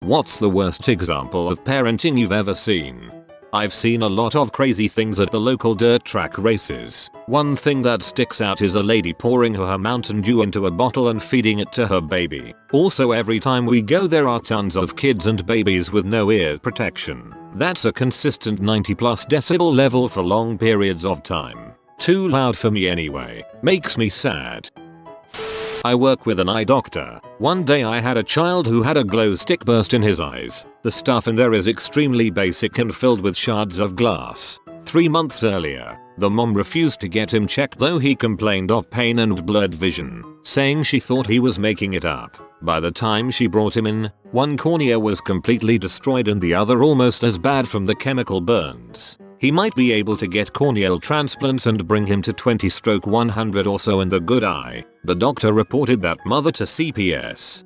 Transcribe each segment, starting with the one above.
What's the worst example of parenting you've ever seen? I've seen a lot of crazy things at the local dirt track races. One thing that sticks out is a lady pouring her Mountain Dew into a bottle and feeding it to her baby. Also, every time we go there are tons of kids and babies with no ear protection. That's a consistent 90+ decibel level for long periods of time. Too loud for me anyway. Makes me sad. I work with an eye doctor. One day I had a child who had a glow stick burst in his eyes. The stuff in there is extremely basic and filled with shards of glass. 3 months earlier, the mom refused to get him checked though he complained of pain and blurred vision, saying she thought he was making it up. By the time she brought him in, one cornea was completely destroyed and the other almost as bad from the chemical burns. He might be able to get corneal transplants and bring him to 20/100 or so in the good eye. The doctor reported that mother to CPS.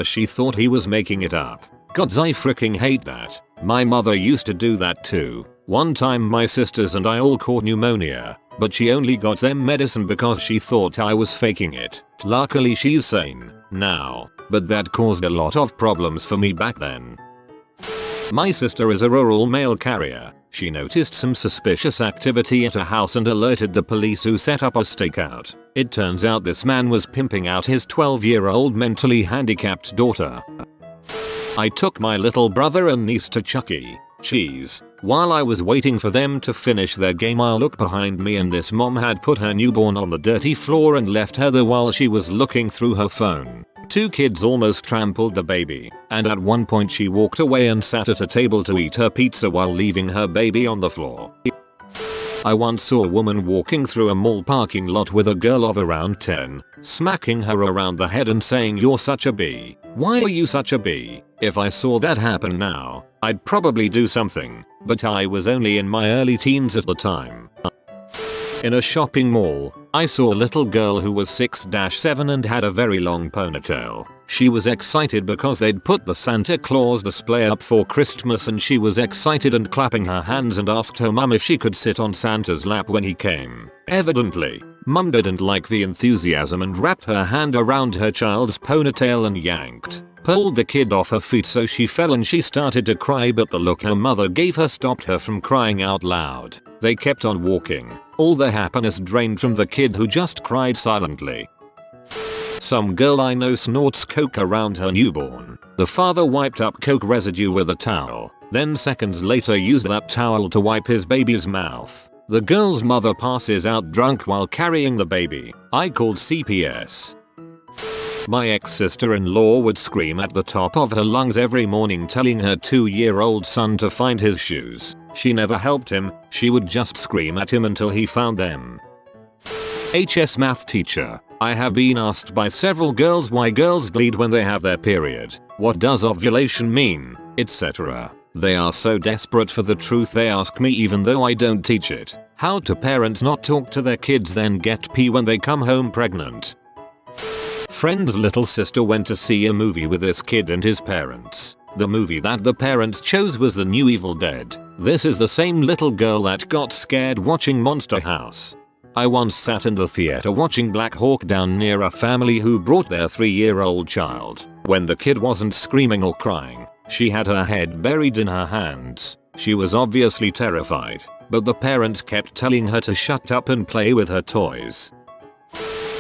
She thought he was making it up. Gods, I freaking hate that. My mother used to do that too. One time my sisters and I all caught pneumonia, but she only got them medicine because she thought I was faking it. Luckily she's sane now, but that caused a lot of problems for me back then. My sister is a rural mail carrier. She noticed some suspicious activity at a house and alerted the police, who set up a stakeout. It turns out this man was pimping out his 12-year-old mentally handicapped daughter. I took my little brother and niece to Chuck E. Cheese. While I was waiting for them to finish their game, I looked behind me and this mom had put her newborn on the dirty floor and left her there while she was looking through her phone. 2 kids almost trampled the baby, and at one point she walked away and sat at a table to eat her pizza while leaving her baby on the floor. I once saw a woman walking through a mall parking lot with a girl of around 10, smacking her around the head and saying, "You're such a bee. Why are you such a bee?" If I saw that happen now, I'd probably do something, but I was only in my early teens at the time. In a shopping mall, I saw a little girl who was 6-7 and had a very long ponytail. She was excited because they'd put the Santa Claus display up for Christmas, and she was excited and clapping her hands and asked her mum if she could sit on Santa's lap when he came. Evidently, mum didn't like the enthusiasm and wrapped her hand around her child's ponytail and pulled the kid off her feet, so she fell and she started to cry, but the look her mother gave her stopped her from crying out loud. They kept on walking. All the happiness drained from the kid, who just cried silently. Some girl I know snorts coke around her newborn. The father wiped up coke residue with a towel, then seconds later used that towel to wipe his baby's mouth. The girl's mother passes out drunk while carrying the baby. I called CPS. My ex-sister-in-law would scream at the top of her lungs every morning telling her 2-year-old son to find his shoes. She never helped him, she would just scream at him until he found them. HS math teacher. I have been asked by several girls why girls bleed when they have their period, what does ovulation mean, etc. They are so desperate for the truth they ask me even though I don't teach it. How do parents not talk to their kids then get pee when they come home pregnant? Friend's little sister went to see a movie with this kid and his parents. The movie that the parents chose was The New Evil Dead. This is the same little girl that got scared watching Monster House. I once sat in the theater watching Black Hawk Down near a family who brought their 3-year-old child. When the kid wasn't screaming or crying, she had her head buried in her hands. She was obviously terrified, but the parents kept telling her to shut up and play with her toys.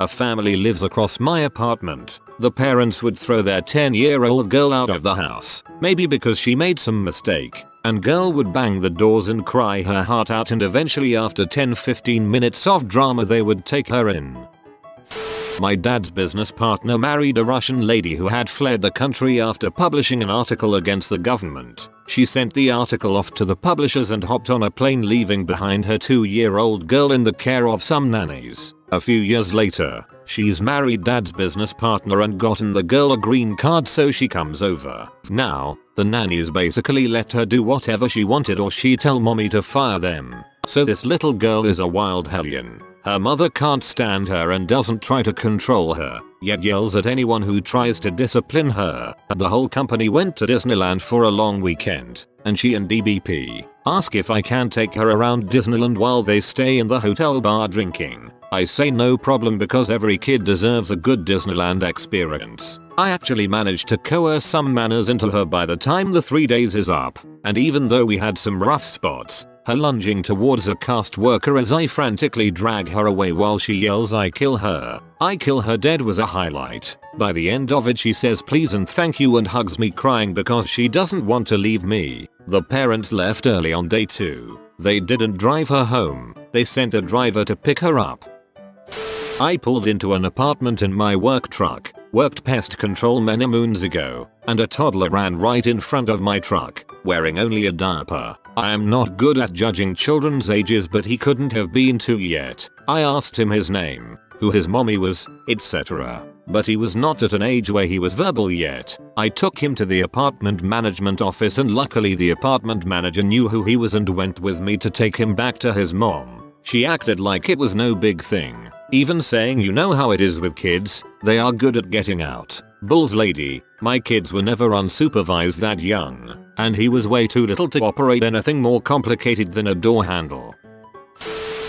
A family lives across my apartment. The parents would throw their 10-year-old girl out of the house, maybe because she made some mistake, and girl would bang the doors and cry her heart out, and eventually after 10-15 minutes of drama they would take her in. My dad's business partner married a Russian lady who had fled the country after publishing an article against the government. She sent the article off to the publishers and hopped on a plane, leaving behind her 2-year-old girl in the care of some nannies. A few years later, she's married dad's business partner and gotten the girl a green card, so she comes over. Now, the nannies basically let her do whatever she wanted or she tell mommy to fire them. So this little girl is a wild hellion. Her mother can't stand her and doesn't try to control her, yet yells at anyone who tries to discipline her. The whole company went to Disneyland for a long weekend, and she and DBP ask if I can take her around Disneyland while they stay in the hotel bar drinking. I say no problem because every kid deserves a good Disneyland experience. I actually managed to coerce some manners into her by the time the 3 days is up, and even though we had some rough spots, her lunging towards a cast worker as I frantically drag her away while she yells I kill her dead was a highlight. By the end of it she says please and thank you and hugs me crying because she doesn't want to leave me. The parents left early on day 2. They didn't drive her home, they sent a driver to pick her up. I pulled into an apartment in my work truck, worked pest control many moons ago, and a toddler ran right in front of my truck, wearing only a diaper. I am not good at judging children's ages but he couldn't have been 2 yet. I asked him his name, who his mommy was, etc. But he was not at an age where he was verbal yet. I took him to the apartment management office and luckily the apartment manager knew who he was and went with me to take him back to his mom. She acted like it was no big thing, even saying you know how it is with kids, they are good at getting out. Bulls lady, my kids were never unsupervised that young, and he was way too little to operate anything more complicated than a door handle.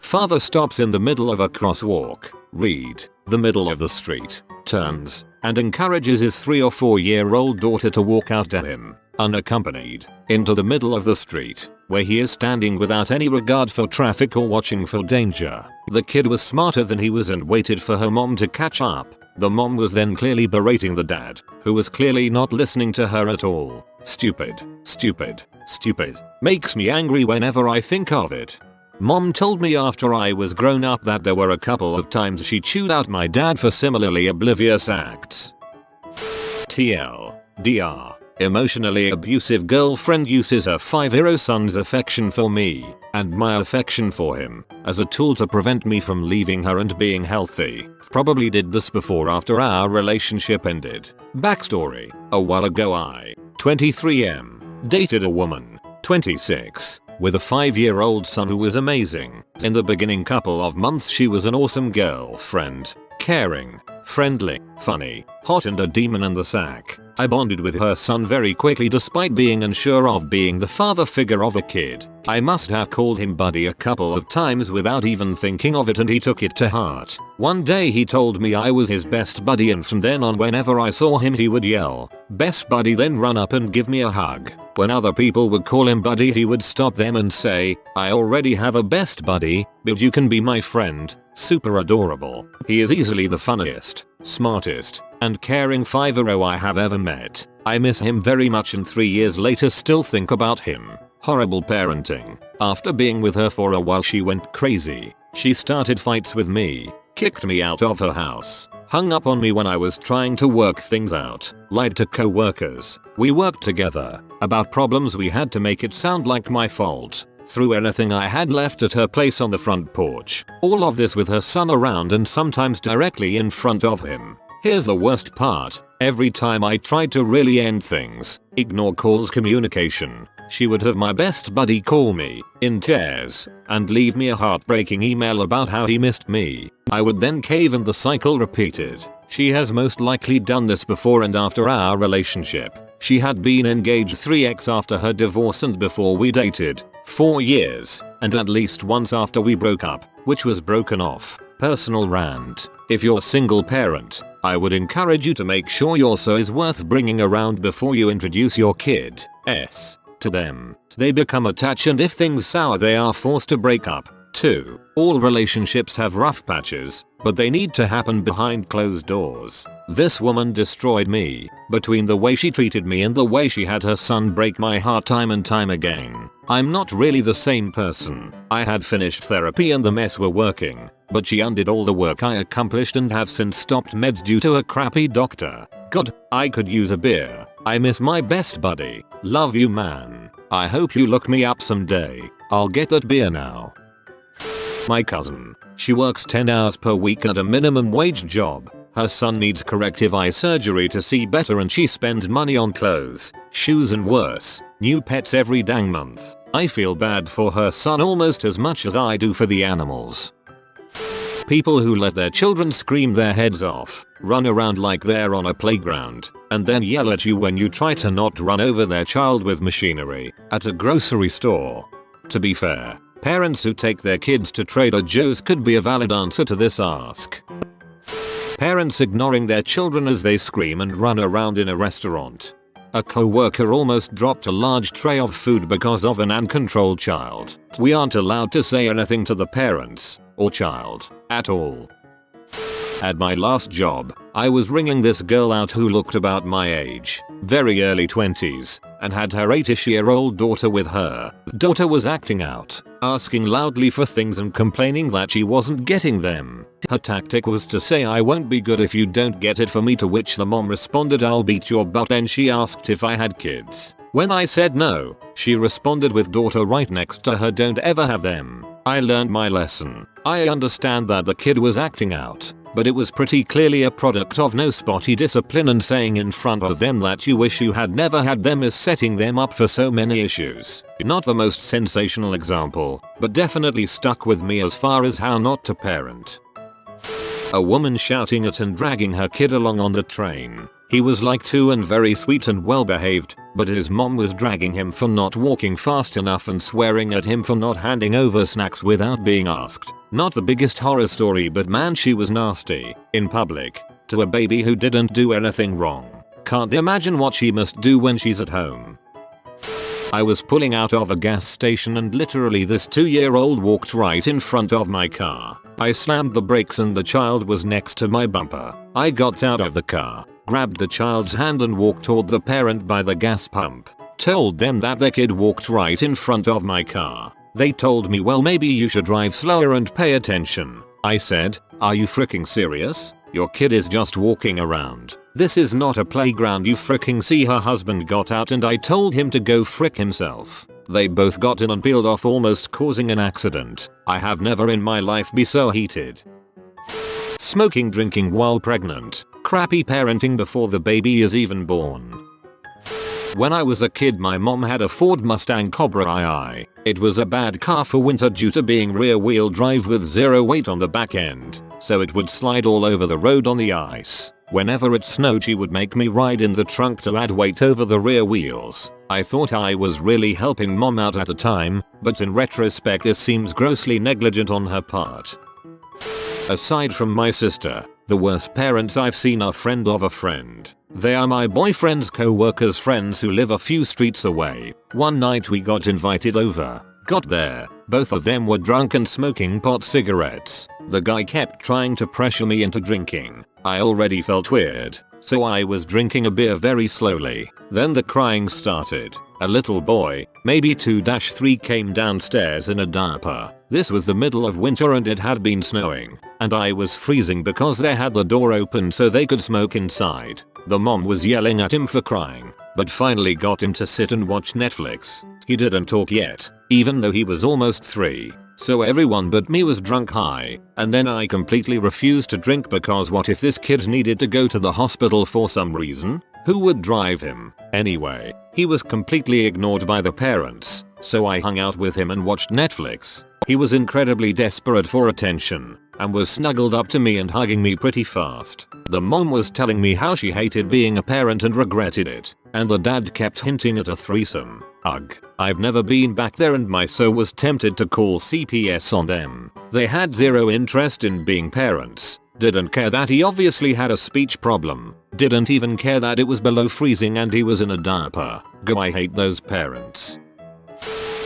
Father stops in the middle of a crosswalk, read, the middle of the street, turns, and encourages his 3 or 4-year-old daughter to walk out to him, unaccompanied, into the middle of the street, where he is standing without any regard for traffic or watching for danger. The kid was smarter than he was and waited for her mom to catch up. The mom was then clearly berating the dad, who was clearly not listening to her at all. Stupid, stupid, stupid. Makes me angry whenever I think of it. Mom told me after I was grown up that there were a couple of times she chewed out my dad for similarly oblivious acts. TLDR. Emotionally abusive girlfriend uses her 5-year-old son's affection for me, and my affection for him, as a tool to prevent me from leaving her and being healthy. Probably did this before after our relationship ended. Backstory. A while ago I, 23M, dated a woman, 26, with a 5-year-old son who was amazing. In the beginning couple of months she was an awesome girlfriend, caring, friendly, funny, hot and a demon in the sack. I bonded with her son very quickly despite being unsure of being the father figure of a kid. I must have called him buddy a couple of times without even thinking of it and he took it to heart. One day he told me I was his best buddy and from then on whenever I saw him he would yell, "Best buddy," then run up and give me a hug. When other people would call him buddy he would stop them and say, "I already have a best buddy, but you can be my friend." Super adorable. He is easily the funniest, smartest, and caring 5-year-old I have ever met. I miss him very much and 3 years later still think about him. Horrible parenting. After being with her for a while she went crazy. She started fights with me, kicked me out of her house, hung up on me when I was trying to work things out, lied to co-workers. We worked together about problems we had to make it sound like my fault. Threw anything I had left at her place on the front porch. All of this with her son around and sometimes directly in front of him. Here's the worst part. Every time I tried to really end things, ignore calls communication, she would have my best buddy call me, in tears, and leave me a heartbreaking email about how he missed me. I would then cave and the cycle repeated. She has most likely done this before and after our relationship. She had been engaged 3x after her divorce and before we dated, 4 years, and at least once after we broke up, which was broken off. Personal rant. If you're single parent, I would encourage you to make sure your son is worth bringing around before you introduce your kid's to them. They become attached and if things sour they are forced to break up. 2. All relationships have rough patches, but they need to happen behind closed doors. This woman destroyed me. Between the way she treated me and the way she had her son break my heart time and time again. I'm not really the same person. I had finished therapy and the mess were working, but she undid all the work I accomplished and have since stopped meds due to a crappy doctor. God, I could use a beer. I miss my best buddy. Love you, man. I hope you look me up someday. I'll get that beer now. My cousin. She works 10 hours per week at a minimum wage job. Her son needs corrective eye surgery to see better and she spends money on clothes, shoes and worse, new pets every dang month. I feel bad for her son almost as much as I do for the animals. People who let their children scream their heads off, run around like they're on a playground, and then yell at you when you try to not run over their child with machinery at a grocery store. To be fair, parents who take their kids to Trader Joe's could be a valid answer to this ask. Parents ignoring their children as they scream and run around in a restaurant. A co-worker almost dropped a large tray of food because of an uncontrolled child. We aren't allowed to say anything to the parents or child at all. At my last job, I was ringing this girl out who looked about my age, very early 20s, and had her 8-ish-year-old daughter with her. Daughter was acting out, asking loudly for things and complaining that she wasn't getting them. Her tactic was to say, "I won't be good if you don't get it for me," to which the mom responded, "I'll beat your butt." Then she asked if I had kids. When I said no, she responded with daughter right next to her, "Don't ever have them." I learned my lesson. I understand that the kid was acting out, but it was pretty clearly a product of no spotty discipline, and saying in front of them that you wish you had never had them is setting them up for so many issues. Not the most sensational example, but definitely stuck with me as far as how not to parent. A woman shouting at and dragging her kid along on the train. He was like 2 and very sweet and well behaved, but his mom was dragging him for not walking fast enough and swearing at him for not handing over snacks without being asked. Not the biggest horror story, but man, she was nasty. In public. To a baby who didn't do anything wrong. Can't imagine what she must do when she's at home. I was pulling out of a gas station and literally this 2-year-old walked right in front of my car. I slammed the brakes and the child was next to my bumper. I got out of the car, grabbed the child's hand and walked toward the parent by the gas pump. Told them that their kid walked right in front of my car. They told me, "Well, maybe you should drive slower and pay attention." I said, "Are you freaking serious? Your kid is just walking around. This is not a playground, you freaking see." Her husband got out and I told him to go frick himself. They both got in and peeled off, almost causing an accident. I have never in my life been so heated. Smoking, drinking while pregnant. Crappy parenting before the baby is even born. When I was a kid, my mom had a Ford Mustang Cobra II. It was a bad car for winter due to being rear-wheel drive with zero weight on the back end, so it would slide all over the road on the ice. Whenever it snowed, she would make me ride in the trunk to add weight over the rear wheels. I thought I was really helping mom out at the time, but in retrospect this seems grossly negligent on her part. Aside from my sister, the worst parents I've seen are friend of a friend. They are my boyfriend's co-workers' friends who live a few streets away. One night we got invited over. Got there, both of them were drunk and smoking pot cigarettes. The guy kept trying to pressure me into drinking. I already felt weird, so I was drinking a beer very slowly. Then the crying started. A little boy, maybe 2-3, came downstairs in a diaper. This was the middle of winter and it had been snowing, and I was freezing because they had the door open so they could smoke inside. The mom was yelling at him for crying, but finally got him to sit and watch Netflix. He didn't talk yet, even though he was almost 3. So everyone but me was drunk high, and then I completely refused to drink because what if this kid needed to go to the hospital for some reason? Who would drive him? Anyway, he was completely ignored by the parents, so I hung out with him and watched Netflix. He was incredibly desperate for attention, and was snuggled up to me and hugging me pretty fast. The mom was telling me how she hated being a parent and regretted it, and the dad kept hinting at a threesome. Ugh. I've never been back there and my so was tempted to call CPS on them. They had zero interest in being parents. Didn't care that he obviously had a speech problem. Didn't even care that it was below freezing and he was in a diaper. Go, I hate those parents.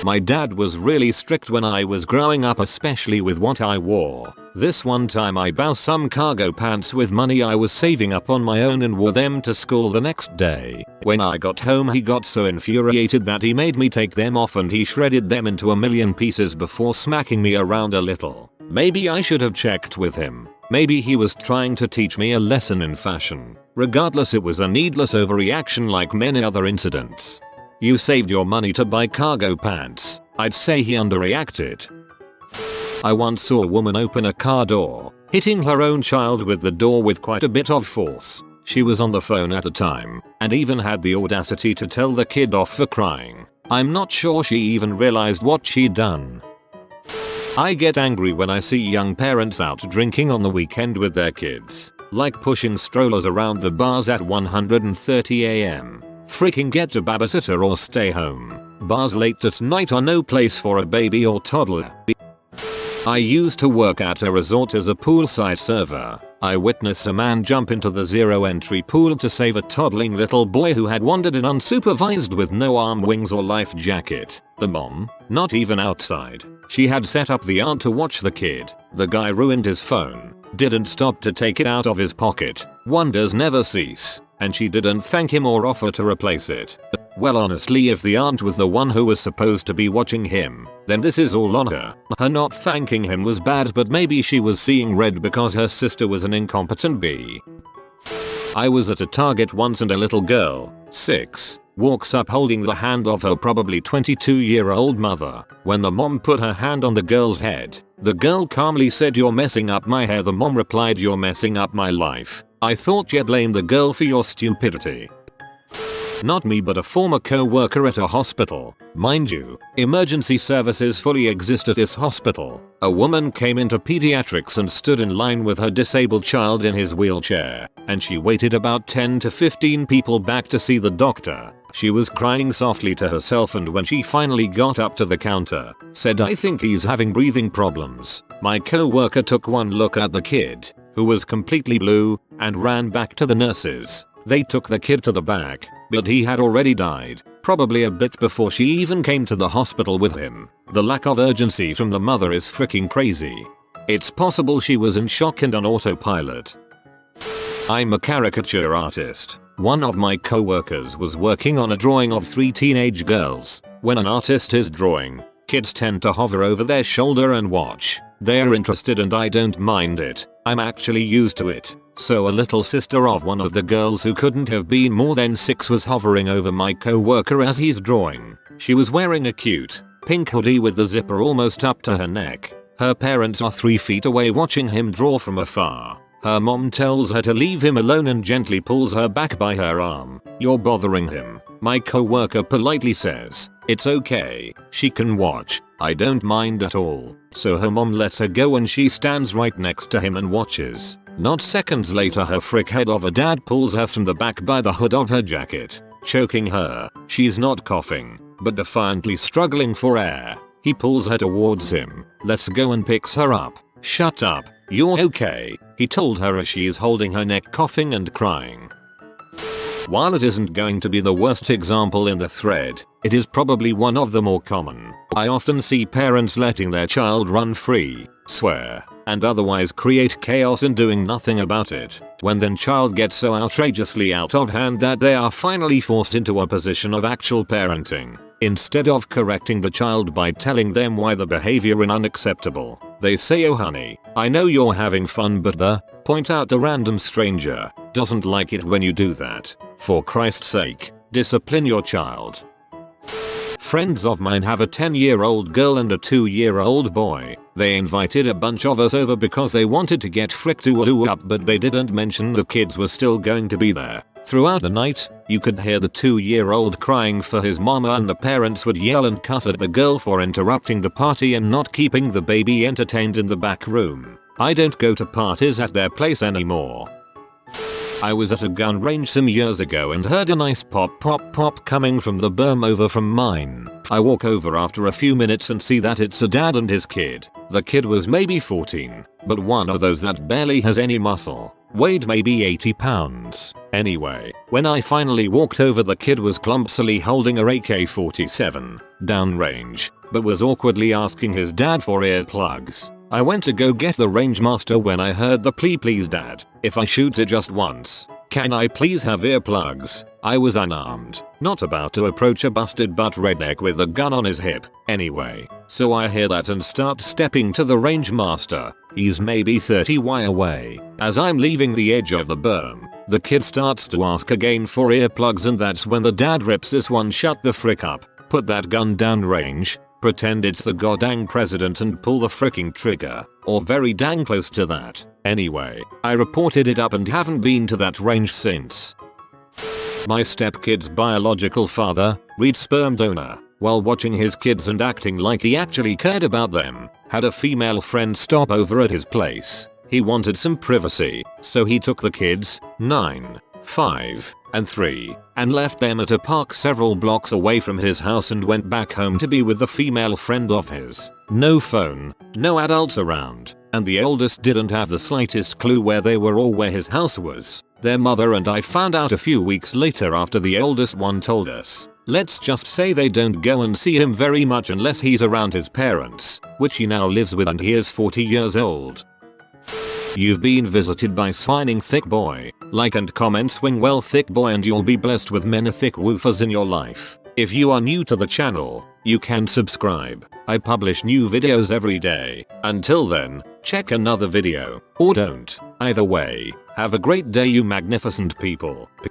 My dad was really strict when I was growing up, especially with what I wore. This one time I bought some cargo pants with money I was saving up on my own and wore them to school the next day. When I got home he got so infuriated that he made me take them off and he shredded them into a million pieces before smacking me around a little. Maybe I should have checked with him. Maybe he was trying to teach me a lesson in fashion. Regardless, it was a needless overreaction like many other incidents. You saved your money to buy cargo pants. I'd say he underreacted. I once saw a woman open a car door, hitting her own child with the door with quite a bit of force. She was on the phone at the time, and even had the audacity to tell the kid off for crying. I'm not sure she even realized what she'd done. I get angry when I see young parents out drinking on the weekend with their kids, like pushing strollers around the bars at 1:30 AM. Freaking get a babysitter or stay home. Bars late at night are no place for a baby or toddler. I used to work at a resort as a poolside server. I witnessed a man jump into the zero entry pool to save a toddling little boy who had wandered in unsupervised with no arm wings or life jacket. The mom, not even outside. She had set up the aunt to watch the kid. The guy ruined his phone, didn't stop to take it out of his pocket. Wonders never cease. And she didn't thank him or offer to replace it. Well, honestly, if the aunt was the one who was supposed to be watching him, then this is all on her. Her not thanking him was bad, but maybe she was seeing red because her sister was an incompetent bee. I was at a Target once and a little girl, 6, walks up holding the hand of her probably 22-year-old mother. When the mom put her hand on the girl's head, the girl calmly said, "You're messing up my hair." The mom replied, "You're messing up my life. I thought you'd blame the girl for your stupidity." Not me, but a former co-worker at a hospital. Mind you, emergency services fully exist at this hospital. A woman came into pediatrics and stood in line with her disabled child in his wheelchair, and she waited about 10 to 15 people back to see the doctor. She was crying softly to herself, and when she finally got up to the counter, said, "I think he's having breathing problems." My co-worker took one look at the kid, who was completely blue, and ran back to the nurses. They took the kid to the back, but he had already died, probably a bit before she even came to the hospital with him. The lack of urgency from the mother is freaking crazy. It's possible she was in shock and on autopilot. I'm a caricature artist. One of my co-workers was working on a drawing of 3 teenage girls. When an artist is drawing, kids tend to hover over their shoulder and watch. They're interested and I don't mind it. I'm actually used to it. So a little sister of one of the girls, who couldn't have been more than 6, was hovering over my co-worker as he's drawing. She was wearing a cute, pink hoodie with the zipper almost up to her neck. Her parents are 3 feet away watching him draw from afar. Her mom tells her to leave him alone and gently pulls her back by her arm. "You're bothering him." My co-worker politely says, "It's okay, she can watch. I don't mind at all." So her mom lets her go and she stands right next to him and watches. Not seconds later, her frickhead of a dad pulls her from the back by the hood of her jacket, choking her. She's not coughing, but defiantly struggling for air. He pulls her towards him, lets go and picks her up. "Shut up, you're okay," he told her as she's holding her neck, coughing and crying. While it isn't going to be the worst example in the thread, it is probably one of the more common. I often see parents letting their child run free, swear, and otherwise create chaos and doing nothing about it. When then child gets so outrageously out of hand that they are finally forced into a position of actual parenting. Instead of correcting the child by telling them why the behavior is unacceptable, they say, "Oh honey, I know you're having fun, but point out the random stranger doesn't like it when you do that. For Christ's sake, discipline your child." Friends of mine have a 10-year-old girl and a 2-year-old boy. They invited a bunch of us over because they wanted to get fricked up, but they didn't mention the kids were still going to be there. Throughout the night, you could hear the 2-year-old crying for his mama, and the parents would yell and cuss at the girl for interrupting the party and not keeping the baby entertained in the back room. I don't go to parties at their place anymore. I was at a gun range some years ago and heard a nice pop pop pop coming from the berm over from mine. I walk over after a few minutes and see that it's a dad and his kid. The kid was maybe 14, but one of those that barely has any muscle. Weighed maybe 80 pounds. Anyway, when I finally walked over, the kid was clumsily holding a AK-47, downrange, but was awkwardly asking his dad for earplugs. I went to go get the rangemaster when I heard the "Please dad, if I shoot it just once, can I please have earplugs?" I was unarmed, not about to approach a busted butt redneck with a gun on his hip. Anyway, so I hear that and start stepping to the rangemaster. He's maybe 30 wi away. As I'm leaving the edge of the berm, the kid starts to ask again for earplugs, and that's when the dad rips this one "Shut the frick up, put that gun down range, pretend it's the goddamn president and pull the fricking trigger," or very dang close to that. Anyway, I reported it up and haven't been to that range since. My stepkid's biological father, read sperm donor, while watching his kids and acting like he actually cared about them, had a female friend stop over at his place. He wanted some privacy, so he took the kids, 9, 5, and 3, and left them at a park several blocks away from his house and went back home to be with the female friend of his. No phone, no adults around. and the oldest didn't have the slightest clue where they were or where his house was. Their mother and I found out a few weeks later after the oldest one told us. Let's just say they don't go and see him very much unless he's around his parents, which he now lives with, and he is 40 years old. You've been visited by swining thick boy. Like and comment swing well thick boy and you'll be blessed with many thick woofers in your life. If you are new to the channel, you can subscribe. I publish new videos every day. Until then, check another video, or don't. Either way, have a great day you magnificent people. Peace.